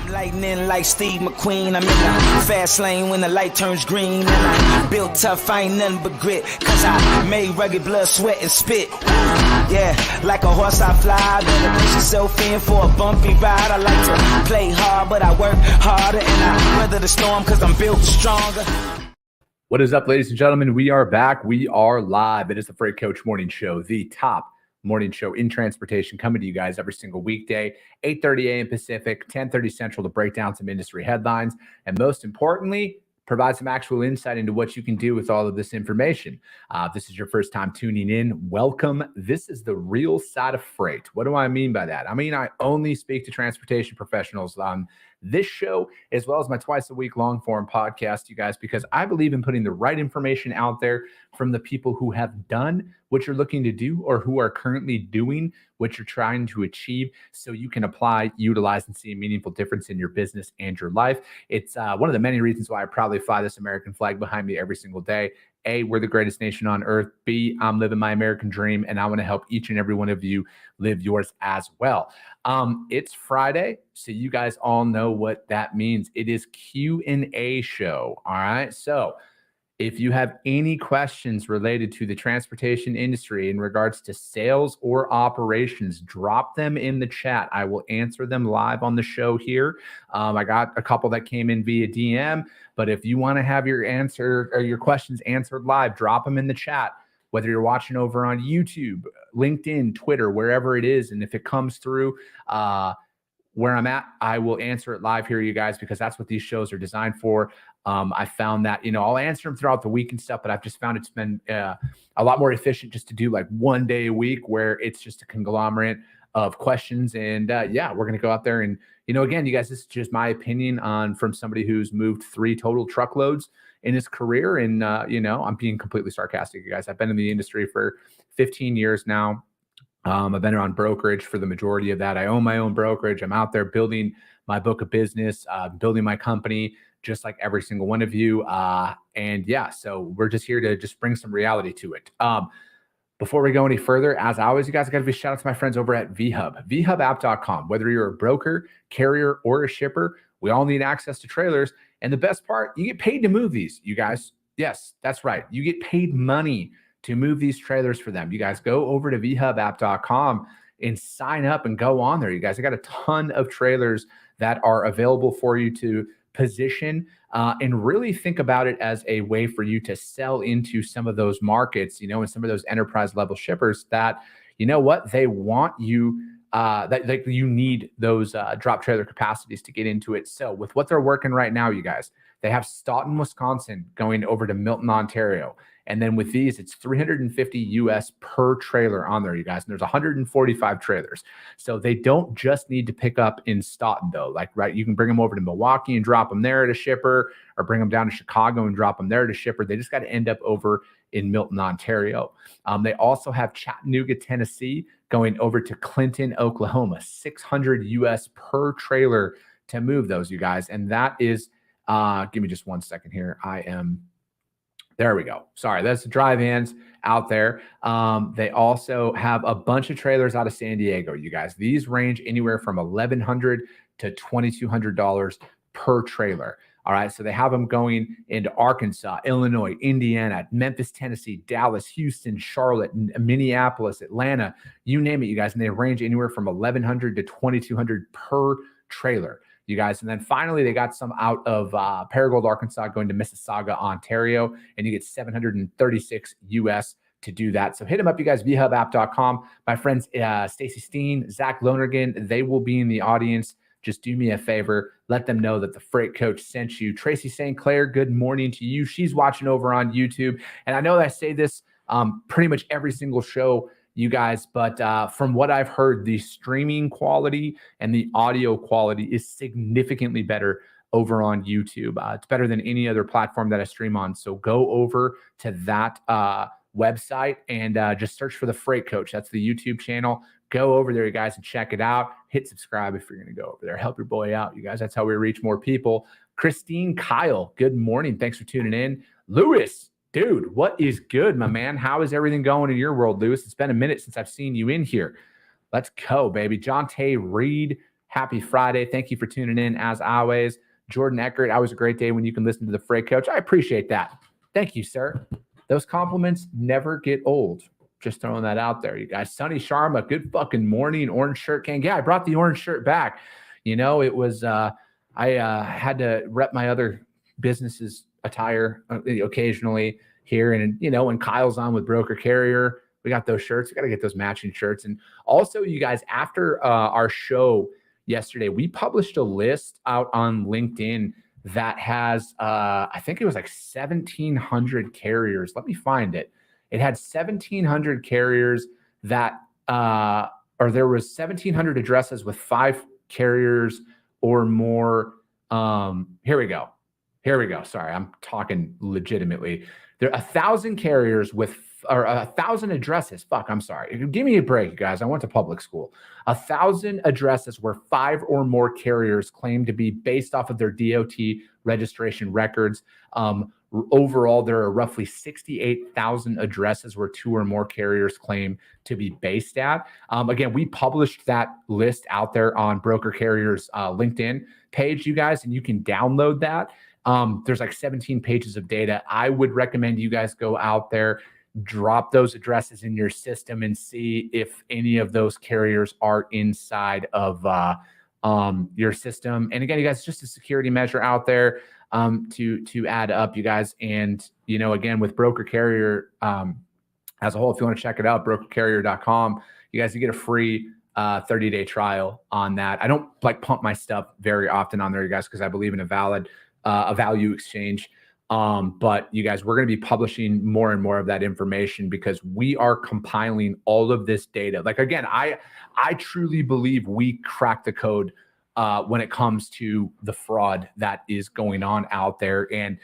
Lightning like Steve McQueen. I'm in the fast lane when the light turns green. And I built tough, I ain't nothing but grit. Cause I made rugged blood, sweat, and spit. Yeah, like a horse I fly. Better push yourself in for a bumpy ride. I like to play hard, but I work harder. And I weather the storm cause I'm built stronger. What is up, ladies and gentlemen? We are back. We are live. It is the Freight Coach Morning Show, the top morning show in transportation, coming to you guys every single weekday, 8:30 a.m. Pacific, 10:30 Central, to break down some industry headlines and, most importantly, provide some actual insight into what you can do with all of this information. If this is your first time tuning in, welcome. This is the real side of freight. What do I mean by that? I mean, I only speak to transportation professionals on this show, as well as my twice a week long form podcast, you guys, because I believe in putting the right information out there from the people who have done what you're looking to do or who are currently doing what you're trying to achieve, so you can apply, utilize, and see a meaningful difference in your business and your life. It's one of the many reasons why I proudly fly this American flag behind me every single day. A, we're the greatest nation on earth. B, I'm living my American dream, and I want to help each and every one of you live yours as well. It's Friday, so you guys all know what that means. It is Q&A show, all right? So if you have any questions related to the transportation industry in regards to sales or operations, drop them in the chat. I will answer them live on the show here. I got a couple that came in via DM, but if you want to have your answer or your questions answered live, drop them in the chat, whether you're watching over on YouTube, LinkedIn, Twitter, wherever it is. And if it comes through where I'm at, I will answer it live here, you guys, because that's what these shows are designed for. I found that, I'll answer them throughout the week and stuff, but I've just found it's been a lot more efficient just to do like one day a week where it's just a conglomerate of questions. And yeah, we're going to go out there and, again, you guys, this is just my opinion from somebody who's moved 3 total truckloads in his career. And, I'm being completely sarcastic, you guys. I've been in the industry for 15 years now. I've been around brokerage for the majority of that. I own my own brokerage. I'm out there building my book of business, building my company, just like every single one of you. And yeah, so we're just here to just bring some reality to it. Before we go any further, as always, you guys got to be shout out to my friends over at VHub, vhubapp.com. Whether you're a broker, carrier, or a shipper, we all need access to trailers. And the best part, you get paid to move these, you guys. Yes, that's right. You get paid money to move these trailers for them. You guys go over to vhubapp.com and sign up and go on there. You guys, I got a ton of trailers that are available for you to position and really think about it as a way for you to sell into some of those markets, and some of those enterprise level shippers that, they want you, that you need those drop trailer capacities to get into it. So with what they're working right now, you guys, they have Staunton, Wisconsin going over to Milton, Ontario. And then with these, it's $350 US per trailer on there, you guys. And there's 145 trailers. So they don't just need to pick up in Staunton, though. Right, you can bring them over to Milwaukee and drop them there at a shipper, or bring them down to Chicago and drop them there at a shipper. They just got to end up over in Milton, Ontario. They also have Chattanooga, Tennessee going over to Clinton, Oklahoma, 600 US per trailer to move those, you guys. And that is, give me just one second here. There we go. Sorry, that's the dry vans out there. They also have a bunch of trailers out of San Diego, you guys. These range anywhere from $1,100 to $2,200 per trailer. All right, so they have them going into Arkansas, Illinois, Indiana, Memphis, Tennessee, Dallas, Houston, Charlotte, Minneapolis, Atlanta, you name it, you guys. And they range anywhere from $1,100 to $2,200 per trailer, you guys. And then finally, they got some out of Paragould, Arkansas, going to Mississauga, Ontario, and you get $736 US to do that. So hit them up, you guys, vhubapp.com. My friends, Stacy Steen, Zach Lonergan, they will be in the audience. Just do me a favor. Let them know that the Freight Coach sent you. Tracy St. Clair, good morning to you. She's watching over on YouTube. And I know that I say this pretty much every single show, you guys, but from what I've heard, the streaming quality and the audio quality is significantly better over on YouTube. It's better than any other platform that I stream on. So go over to that website and just search for the Freight Coach. That's the YouTube channel. Go over there, you guys, and check it out. Hit subscribe if you're going to go over there. Help your boy out, you guys. That's how we reach more people. Christine Kyle, good morning. Thanks for tuning in. Lewis, dude, what is good, my man? How is everything going in your world, Lewis? It's been a minute since I've seen you in here. Let's go, baby. John Tay Reed, Happy Friday. Thank you for tuning in as always. Jordan Eckert, always a great day when you can listen to the Freight Coach. I appreciate that. Thank you, sir. Those compliments never get old. Just throwing that out there, you guys. Sunny Sharma, good fucking morning. Orange shirt gang. Yeah, I brought the orange shirt back. It was, I had to rep my other businesses attire occasionally here. And, when Kyle's on with Broker Carrier, we got those shirts. We got to get those matching shirts. And also, you guys, after our show yesterday, we published a list out on LinkedIn that has, I think it was like 1,700 carriers. Let me find it. It had 1,700 carriers that, or there was 1,700 addresses with 5 carriers or more. Here we go. Sorry, I'm talking legitimately. There are 1,000 carriers with, or 1,000 addresses. Fuck, I'm sorry. Give me a break, guys. I went to public school. 1,000 addresses where 5 or more carriers claim to be based off of their DOT registration records. Overall, there are roughly 68,000 addresses where 2 or more carriers claim to be based at. Again, we published that list out there on Broker Carrier's LinkedIn page, you guys, and you can download that. There's like 17 pages of data. I would recommend you guys go out there, drop those addresses in your system and see if any of those carriers are inside of your system. And again, you guys, just a security measure out there to add up, you guys. And, again, with Broker Carrier as a whole, if you want to check it out, brokercarrier.com, you guys, you get a free 30-day trial on that. I don't pump my stuff very often on there, you guys, because I believe in a value exchange. But you guys, we're going to be publishing more and more of that information because we are compiling all of this data. Again, I truly believe we cracked the code when it comes to the fraud that is going on out there. And,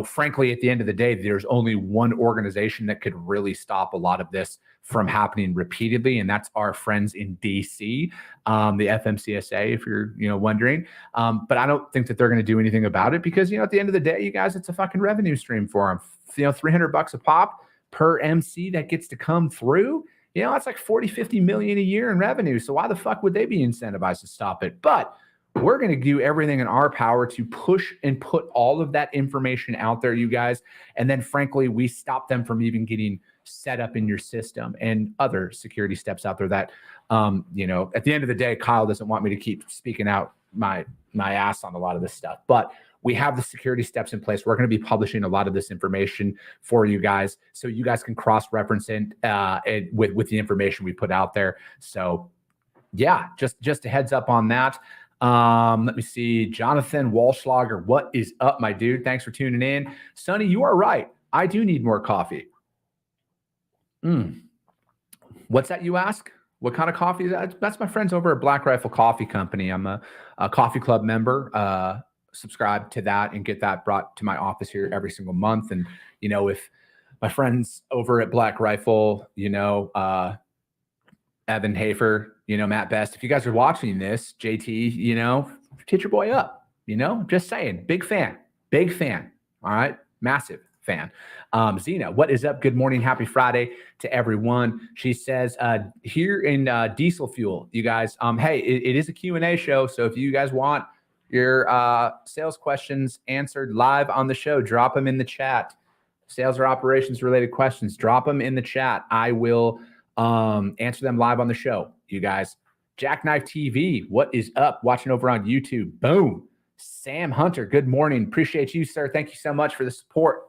frankly, at the end of the day, there's only one organization that could really stop a lot of this from happening repeatedly, and that's our friends in DC, the FMCSA, if you're, wondering. But I don't think that they're going to do anything about it because, at the end of the day, you guys, it's a fucking revenue stream for them. $300 a pop per MC that gets to come through. That's like 40, 50 million a year in revenue. So why the fuck would they be incentivized to stop it? But we're going to do everything in our power to push and put all of that information out there, you guys. And then, frankly, we stop them from even getting set up in your system and other security steps out there that, at the end of the day, Kyle doesn't want me to keep speaking out my ass on a lot of this stuff. But we have the security steps in place. We're going to be publishing a lot of this information for you guys so you guys can cross-reference it with the information we put out there. So, yeah, just a heads up on that. Let me see. Jonathan Walschlager, what is up, my dude? Thanks for tuning in. Sonny, you are right. I do need more coffee. What's that, you ask? What kind of coffee is that? That's my friends over at Black Rifle Coffee Company. I'm a coffee club member. Subscribe to that and get that brought to my office here every single month. And, if my friends over at Black Rifle, Evan Hafer, Matt Best, if you guys are watching this, JT, hit your boy up, just saying, big fan. All right. Massive fan. Zena, what is up? Good morning. Happy Friday to everyone. She says, here in diesel fuel, you guys, hey, it is a Q&A show. So if you guys want your sales questions answered live on the show, drop them in the chat. Sales or operations related questions, drop them in the chat. I will answer them live on the show, you guys. Jackknife TV, what is up? Watching over on YouTube. Boom. Sam Hunter, good morning. Appreciate you, sir. Thank you so much for the support.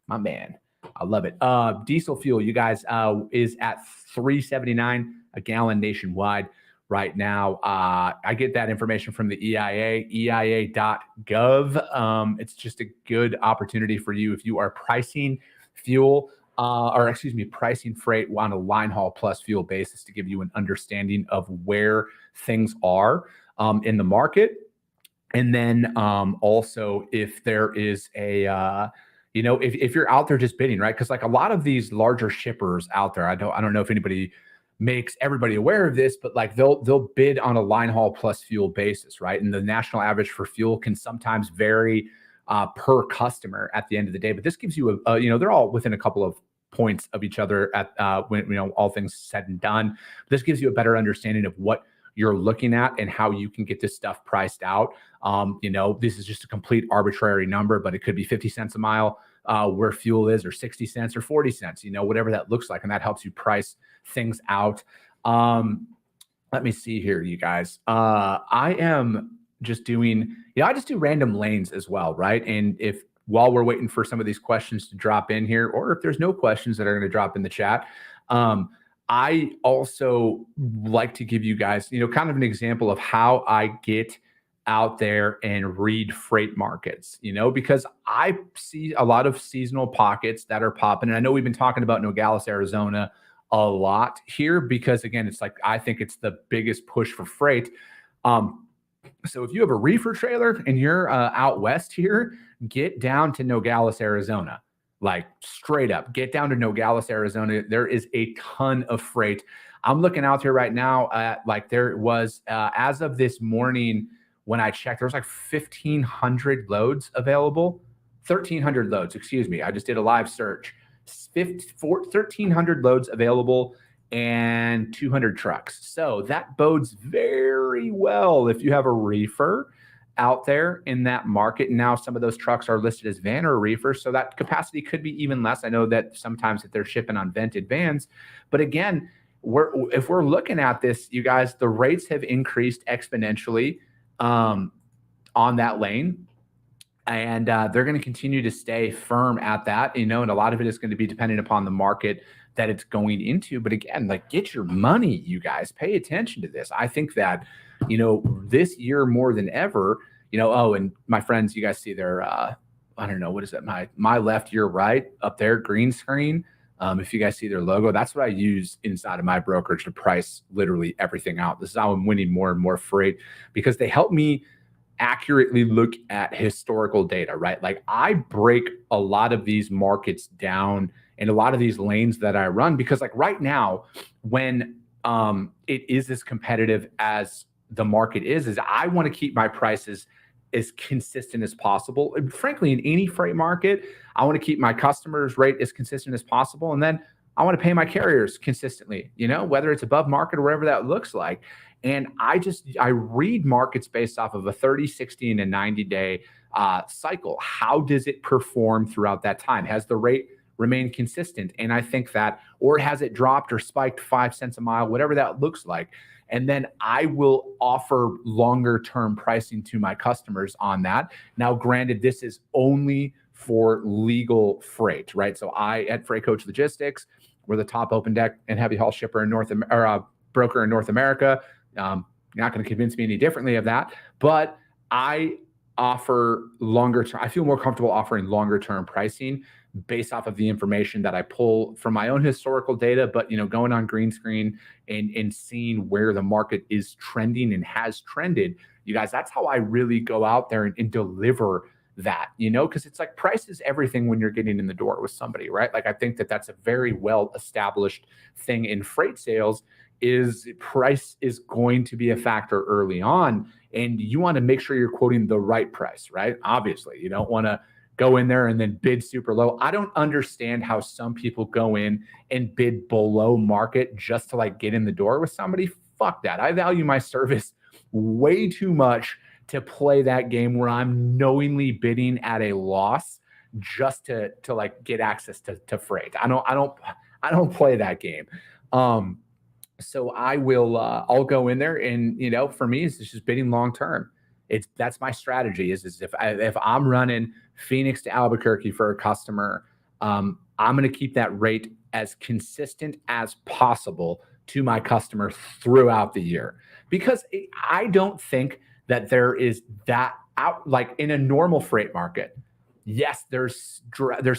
My man. I love it. Diesel fuel, you guys, is at $3.79 a gallon nationwide right now. I get that information from the EIA.gov. It's just a good opportunity for you if you are pricing fuel, pricing freight on a line haul plus fuel basis to give you an understanding of where things are in the market. And then also if there is a, if you're out there just bidding, right? Because a lot of these larger shippers out there, I don't know if anybody makes everybody aware of this, but they'll bid on a line haul plus fuel basis, right? And the national average for fuel can sometimes vary per customer at the end of the day. But this gives you they're all within a couple of points of each other at when all things said and done. This gives you a better understanding of what you're looking at and how you can get this stuff priced out. This is just a complete arbitrary number, but it could be 50 cents a mile where fuel is, or 60 cents or 40 cents, whatever that looks like. And that helps you price things out. Let me see here, you guys. I am just doing, I just do random lanes as well, right? And while we're waiting for some of these questions to drop in here, or if there's no questions that are going to drop in the chat, I also like to give you guys, kind of an example of how I get out there and read freight markets, because I see a lot of seasonal pockets that are popping. And I know we've been talking about Nogales, Arizona a lot here, because again, it's like, I think it's the biggest push for freight. So if you have a reefer trailer and you're out west here, get down to Nogales, Arizona. Like straight up, get down to Nogales, Arizona. There is a ton of freight. I'm looking out here right now at there was, as of this morning when I checked, there was 1,500 loads available. 1,300 loads, excuse me. I just did a live search. 1,300 loads available and 200 trucks. So that bodes very well if you have a reefer out there in that market. Now some of those trucks are listed as van or reefer, so that capacity could be even less. I know that sometimes if they're shipping on vented vans, but again, if we're looking at this, you guys, the rates have increased exponentially on that lane. And they're going to continue to stay firm at that, and a lot of it is going to be dependent upon the market that it's going into. But again, get your money, you guys. Pay attention to this. I think that, this year more than ever, and my friends, you guys see their, I don't know, what is that? My left, your right up there, green screen. If you guys see their logo, that's what I use inside of my brokerage to price literally everything out. This is how I'm winning more and more freight, because they help me accurately look at historical data, right? I break a lot of these markets down and a lot of these lanes that I run, because right now, when it is as competitive as the market is I want to keep my prices as consistent as possible. And frankly, in any freight market, I want to keep my customers' rate as consistent as possible. And then I want to pay my carriers consistently, whether it's above market or whatever that looks like. And I read markets based off of a 30, 60, and a 90-day cycle. How does it perform throughout that time? Has the rate remained consistent? And I think that, or has it dropped or spiked 5 cents a mile, whatever that looks like. And then I will offer longer term pricing to my customers on that. Now, granted, this is only for legal freight, right? So at Freight Coach Logistics, we're the top open deck and heavy haul shipper in broker in North America. You're not going to convince me any differently of that, but I offer longer term. I feel more comfortable offering longer term pricing based off of the information that I pull from my own historical data, but going on green screen and seeing where the market is trending and has trended, you guys, that's how I really go out there and deliver that, because it's price is everything when you're getting in the door with somebody, right? I think that that's a very well established thing in freight sales, is price is going to be a factor early on, and you want to make sure you're quoting the right price, right? Obviously, you don't want to go in there and then bid super low. I don't understand how some people go in and bid below market just to get in the door with somebody. Fuck that. I value my service way too much to play that game where I'm knowingly bidding at a loss just to get access to freight. I don't play that game. So I'll go in there and, for me, it's just bidding long-term. That's my strategy is if I'm running Phoenix to Albuquerque for a customer, I'm going to keep that rate as consistent as possible to my customer throughout the year, because I don't think that there is that out in a normal freight market. Yes, there's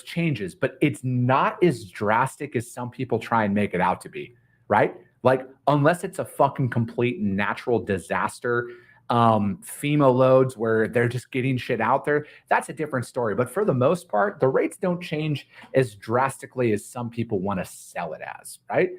changes, but it's not as drastic as some people try and make it out to be, right? Unless it's a fucking complete natural disaster, FEMA loads where they're just getting shit out there, that's a different story. But for the most part, the rates don't change as drastically as some people want to sell it as, right?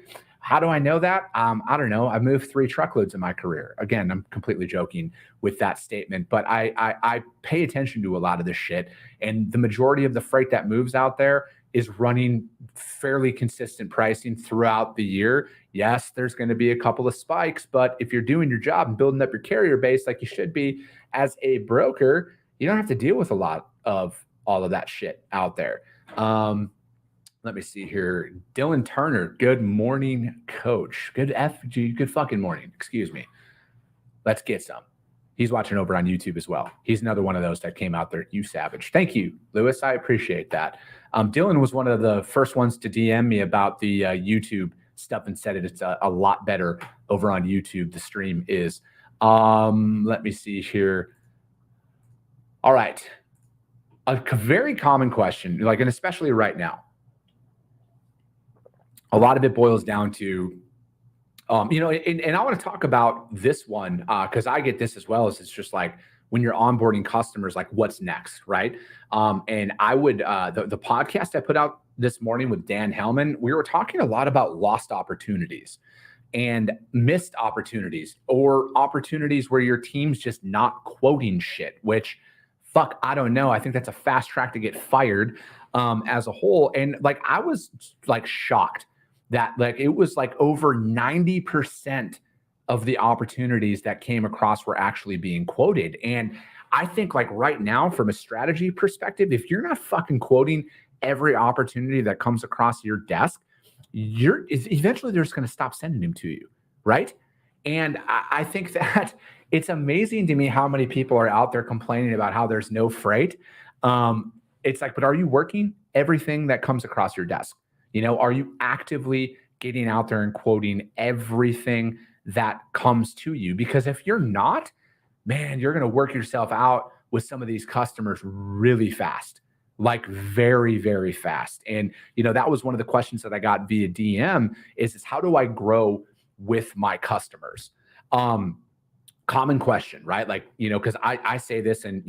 How do I know that? I don't know. I've moved 3 truckloads in my career. Again, I'm completely joking with that statement, but I pay attention to a lot of this shit. And the majority of the freight that moves out there is running fairly consistent pricing throughout the year. Yes, there's going to be a couple of spikes, but if you're doing your job and building up your carrier base like you should be as a broker, you don't have to deal with a lot of all of that shit out there. Let me see here. Dylan Turner, good morning, coach. Good fucking morning. Excuse me. Let's get some. He's watching over on YouTube as well. He's another one of those that came out there. You savage. Thank you, Lewis. I appreciate that. Dylan was one of the first ones to DM me about the YouTube stuff and said it's a lot better over on YouTube. The stream is. Let me see here. All right. A very common question, like, and especially right now, a lot of it boils down to, and I want to talk about this one because I get this as well. As it's just like when you're onboarding customers, like what's next, right? And I would the podcast I put out this morning with Dan Hellman, we were talking a lot about lost opportunities and missed opportunities, or opportunities where your team's just not quoting shit. Which, fuck, I don't know. I think that's a fast track to get fired as a whole. And like I was like shocked that like it was like over 90% of the opportunities that came across were actually being quoted. And I think like right now, from a strategy perspective, if you're not fucking quoting every opportunity that comes across your desk, eventually they're just going to stop sending them to you, right? And I think that it's amazing to me how many people are out there complaining about how there's no freight. It's like, but are you working everything that comes across your desk? Are you actively getting out there and quoting everything that comes to you? Because if you're not, man, you're going to work yourself out with some of these customers really fast, like very, very fast. And, that was one of the questions that I got via DM is how do I grow with my customers? Common question, right? Like, because I say this and,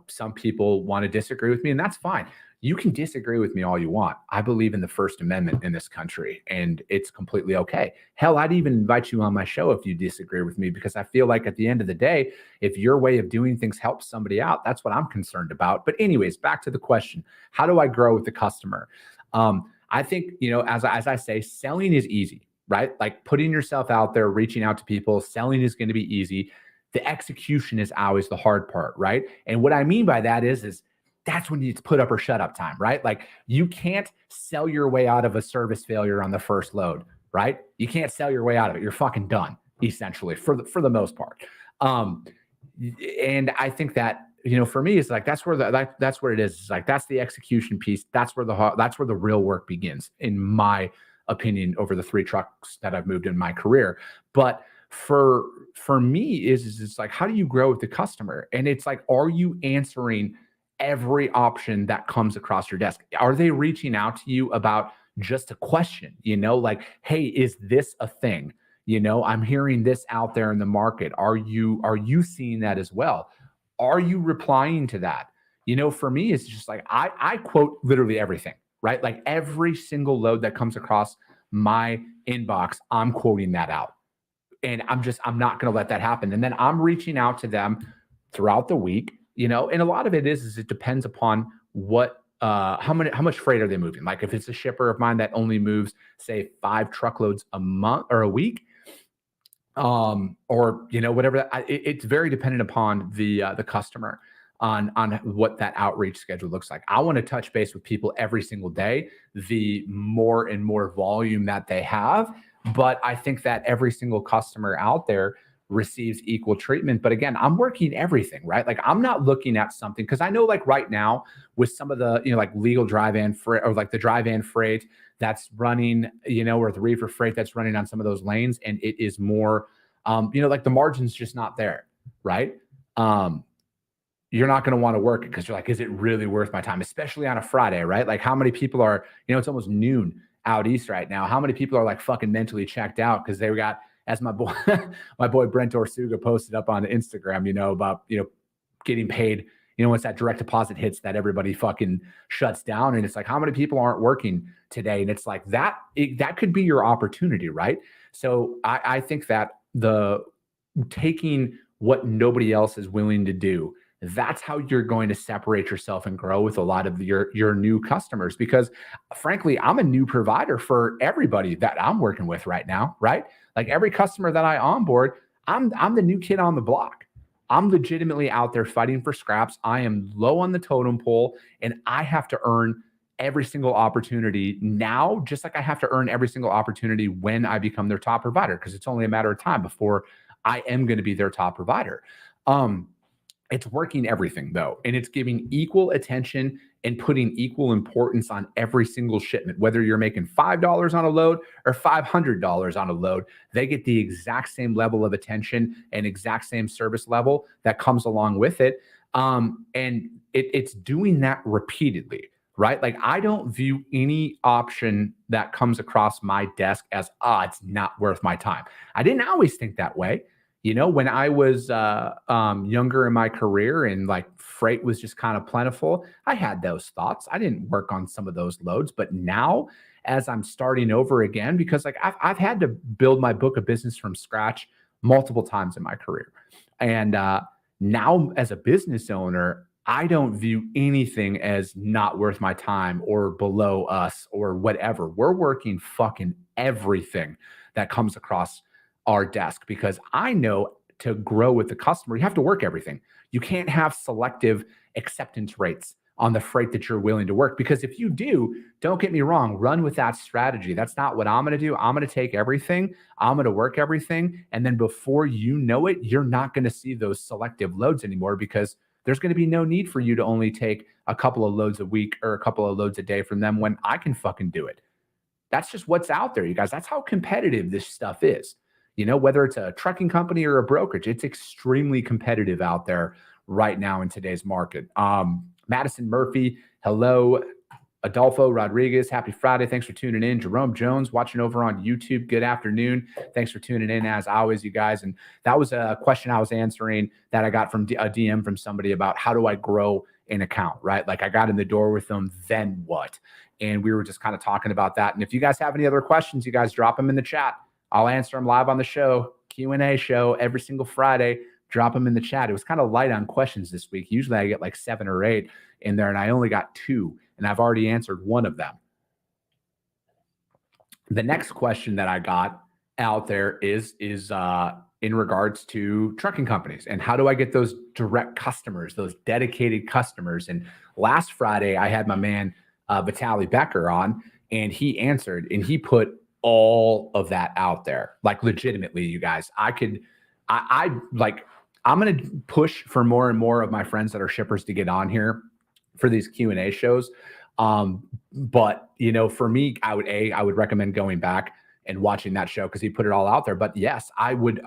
some people want to disagree with me, and that's fine. You can disagree with me all you want. I believe in the First Amendment in this country, and it's completely okay. Hell, I'd even invite you on my show if you disagree with me, because I feel like at the end of the day, if your way of doing things helps somebody out, that's what I'm concerned about. But anyways, back to the question, how do I grow with the customer? I think, as I say, selling is easy, right? Like putting yourself out there, reaching out to people, selling is going to be easy. The execution is always the hard part, right? And what I mean by that is that's when you put up or shut up time, right? Like you can't sell your way out of a service failure on the first load, right? You can't sell your way out of it. You're fucking done, essentially, for the most part. And I think that, for me, it's like that's where that's where it is. It's like that's the execution piece. That's where the real work begins, in my opinion, over the 3 trucks that I've moved in my career. But for me, is it's like, how do you grow with the customer? And it's like, are you answering every option that comes across your desk? Are they reaching out to you about just a question? Like, hey, is this a thing? I'm hearing this out there in the market. Are you seeing that as well? Are you replying to that? For me, it's just like I quote literally everything, right? Like every single load that comes across my inbox, I'm quoting that out. And I'm not going to let that happen. And then I'm reaching out to them throughout the week, and a lot of it is it depends upon what, how much freight are they moving? Like if it's a shipper of mine that only moves, say, 5 truckloads a month or a week, or, whatever, it's very dependent upon the customer on what that outreach schedule looks like. I want to touch base with people every single day, the more and more volume that they have. But I think that every single customer out there receives equal treatment. But again, I'm working everything, right? Like I'm not looking at something, because I know like right now with some of the, like legal dry van freight, or like the dry van freight that's running, or the reefer freight that's running on some of those lanes. And it is more, like the margin's just not there, right? You're not going to want to work it because you're like, is it really worth my time? Especially on a Friday, right? Like how many people are, it's almost noon out east right now. How many people are like fucking mentally checked out because they got, as my boy Brent Orsuga posted up on Instagram, about, getting paid, once that direct deposit hits, that everybody fucking shuts down. And it's like, how many people aren't working today? And it's like that could be your opportunity, right? So I think that taking what nobody else is willing to do, that's how you're going to separate yourself and grow with a lot of your new customers. Because frankly, I'm a new provider for everybody that I'm working with right now, right? Like every customer that I onboard, I'm the new kid on the block. I'm legitimately out there fighting for scraps. I am low on the totem pole, and I have to earn every single opportunity now, just like I have to earn every single opportunity when I become their top provider, because it's only a matter of time before I am going to be their top provider. It's working everything though, and it's giving equal attention and putting equal importance on every single shipment. Whether you're making $5 on a load or $500 on a load, they get the exact same level of attention and exact same service level that comes along with it. And it's doing that repeatedly, right? Like I don't view any option that comes across my desk as, it's not worth my time. I didn't always think that way. You know, when I was younger in my career and like freight was just kind of plentiful, I had those thoughts. I didn't work on some of those loads. But now, as I'm starting over again, because like I've had to build my book of business from scratch multiple times in my career. And now as a business owner, I don't view anything as not worth my time or below us or whatever. We're working fucking everything that comes across our desk, because I know to grow with the customer, you have to work everything. You can't have selective acceptance rates on the freight that you're willing to work, because if you do, don't get me wrong, run with that strategy. That's not what I'm going to do. I'm going to take everything. I'm going to work everything. And then before you know it, you're not going to see those selective loads anymore, because there's going to be no need for you to only take a couple of loads a week or a couple of loads a day from them when I can fucking do it. That's just what's out there, you guys. That's how competitive this stuff is. You know, whether it's a trucking company or a brokerage, it's extremely competitive out there right now in today's market. Madison Murphy, hello. Adolfo Rodriguez, happy Friday. Thanks for tuning in. Jerome Jones, watching over on YouTube. Good afternoon. Thanks for tuning in as always, you guys. And that was a question I was answering that I got from a DM from somebody about how do I grow an account, right? Like I got in the door with them, then what? And we were just kind of talking about that. And if you guys have any other questions, you guys drop them in the chat. I'll answer them live on the show, Q&A show every single Friday. Drop them in the chat. It was kind of light on questions this week. Usually I get like 7 or 8 in there, and I only got 2, and I've already answered one of them. The next question that I got out there is in regards to trucking companies and how do I get those direct customers, those dedicated customers. And last Friday I had my man Vitaly Becker on, and he answered, and he put all of that out there. Like legitimately, you guys, I'm going to push for more and more of my friends that are shippers to get on here for these Q&A shows. But you know, for me, I would recommend going back and watching that show, because he put it all out there. But yes, I would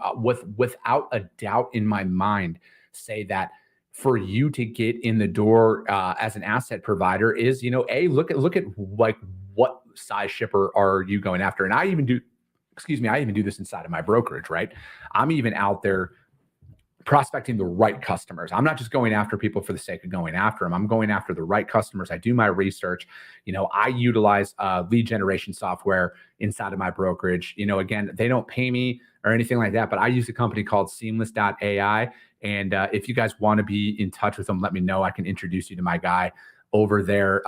without a doubt in my mind say that for you to get in the door as an asset provider is, you know, look at like what size shipper are you going after? And I even do this inside of my brokerage, right? I'm even out there prospecting the right customers. I'm not just going after people for the sake of going after them. I'm going after the right customers. I do my research. You know, I utilize lead generation software inside of my brokerage. You know, again, they don't pay me or anything like that, but I use a company called seamless.ai. And if you guys want to be in touch with them, let me know. I can introduce you to my guy over there.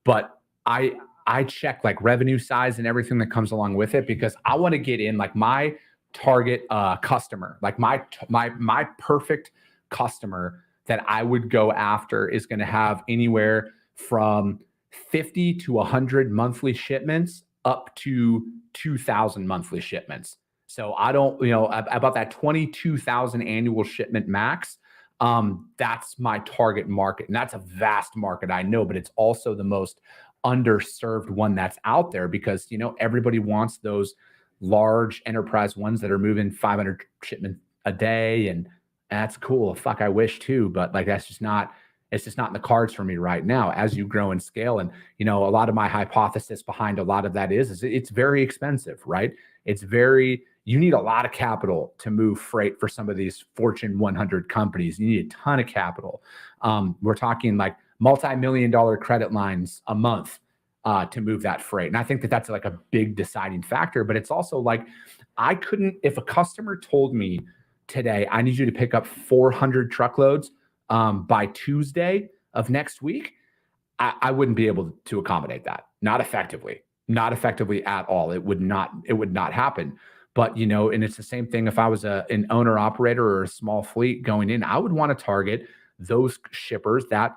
But I check like revenue size and everything that comes along with it, because I want to get in like my target customer, like my perfect customer that I would go after is going to have anywhere from 50 to 100 monthly shipments up to 2,000 monthly shipments. So I don't, you know, about that 22,000 annual shipment max. That's my target market. And that's a vast market, I know, but it's also the most underserved one that's out there, because, you know, everybody wants those large enterprise ones that are moving 500 shipments a day. And that's cool. Fuck, I wish too, but like, it's just not in the cards for me right now as you grow and scale. And, you know, a lot of my hypothesis behind a lot of that is it's very expensive, right? You need a lot of capital to move freight for some of these Fortune 100 companies. You need a ton of capital. We're talking like multi-million-dollar credit lines a month to move that freight. And I think that that's like a big deciding factor, but it's also like, if a customer told me today, I need you to pick up 400 truckloads by Tuesday of next week, I wouldn't be able to accommodate that. Not effectively at all. It would not happen. But, and it's the same thing if I was an owner operator or a small fleet going in, I would want to target those shippers that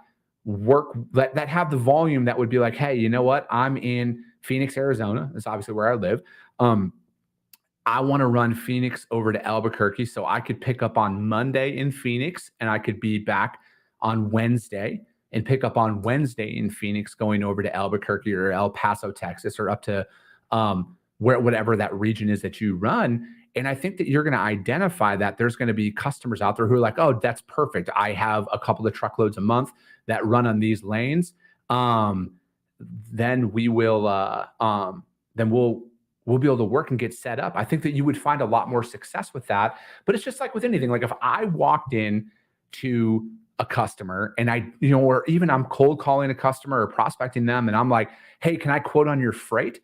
that have the volume that would be like, hey, you know what? I'm in Phoenix, Arizona. That's obviously where I live. I want to run Phoenix over to Albuquerque so I could pick up on Monday in Phoenix and I could be back on Wednesday and pick up on Wednesday in Phoenix going over to Albuquerque or El Paso, Texas, or up to whatever that region is that you run. And I think that you're going to identify that there's going to be customers out there who are like, oh, that's perfect. I have a couple of truckloads a month that run on these lanes. Then we will, we'll be able to work and get set up. I think that you would find a lot more success with that. But it's just like with anything. Like if I walked in to a customer and or even I'm cold calling a customer or prospecting them and I'm like, hey, can I quote on your freight?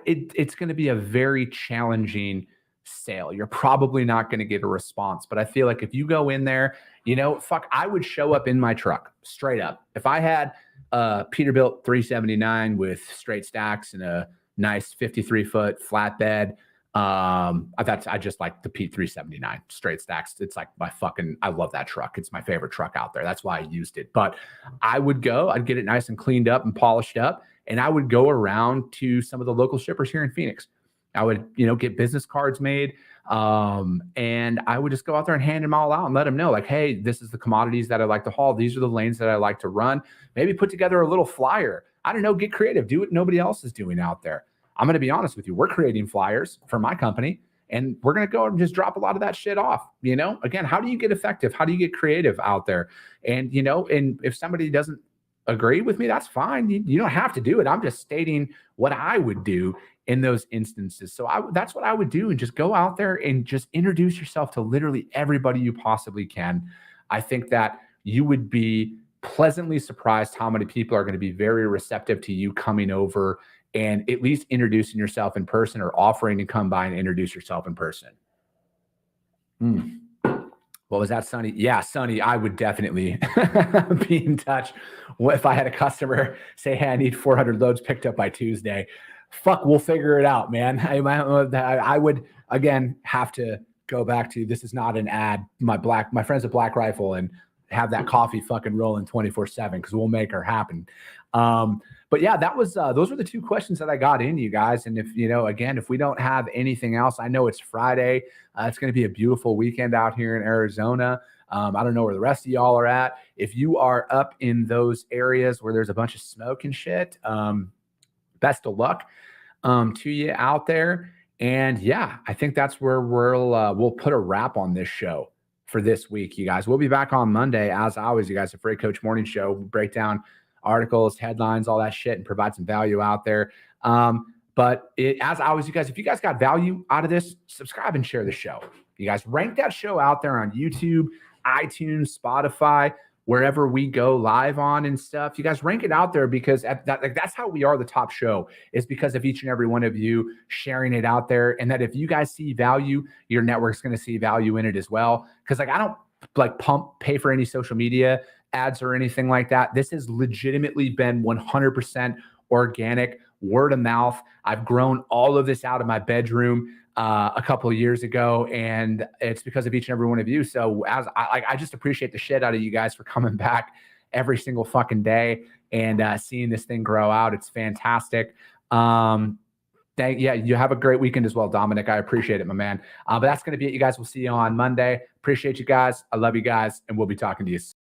It's going to be a very challenging sale. You're probably not going to get a response. But I feel like if you go in there, I would show up in my truck straight up. If I had a Peterbilt 379 with straight stacks and a nice 53-foot flatbed, I just like the Pete 379 straight stacks. It's like I love that truck. It's my favorite truck out there. That's why I used it. But I'd get it nice and cleaned up and polished up. And I would go around to some of the local shippers here in Phoenix. I would, get business cards made. And I would just go out there and hand them all out and let them know like, hey, this is the commodities that I like to haul. These are the lanes that I like to run. Maybe put together a little flyer. I don't know, get creative, do what nobody else is doing out there. I'm going to be honest with you. We're creating flyers for my company and we're going to go and just drop a lot of that shit off. Again, how do you get effective? How do you get creative out there? And, and if somebody doesn't agree with me, that's fine. You don't have to do it. I'm just stating what I would do in those instances. So that's what I would do, and just go out there and just introduce yourself to literally everybody you possibly can. I think that you would be pleasantly surprised how many people are going to be very receptive to you coming over and at least introducing yourself in person or offering to come by and introduce yourself in person. What was that, Sonny? Yeah, Sonny, I would definitely be in touch. If I had a customer say, hey, I need 400 loads picked up by Tuesday, we'll figure it out, man. I would, again, have to go back to, this is not an ad, my friends at Black Rifle, and have that coffee fucking rolling 24/7 because we'll make her happen. But yeah, that was those were the two questions that I got into, you guys. And if again, if we don't have anything else, I know it's Friday. It's going to be a beautiful weekend out here in Arizona. I don't know where the rest of y'all are at. If you are up in those areas where there's a bunch of smoke and shit, best of luck to you out there. And yeah, I think that's where we'll put a wrap on this show for this week, you guys. We'll be back on Monday, as always, you guys. The Freight Coach Morning Show. We'll break down articles, headlines, all that shit, and provide some value out there. But as always, you guys, if you guys got value out of this, subscribe and share the show. You guys rank that show out there on YouTube, iTunes, Spotify, wherever we go live on and stuff. You guys rank it out there because that's how we are the top show, is because of each and every one of you sharing it out there. And that if you guys see value, your network's going to see value in it as well. Because I don't pay for any social media ads or anything like that. This has legitimately been 100% organic, word of mouth. I've grown all of this out of my bedroom a couple of years ago, and it's because of each and every one of you. So I just appreciate the shit out of you guys for coming back every single fucking day and seeing this thing grow out. It's fantastic. You have a great weekend as well, Dominic. I appreciate it, my man. But that's going to be it, you guys. We'll see you on Monday. Appreciate you guys. I love you guys, and we'll be talking to you soon.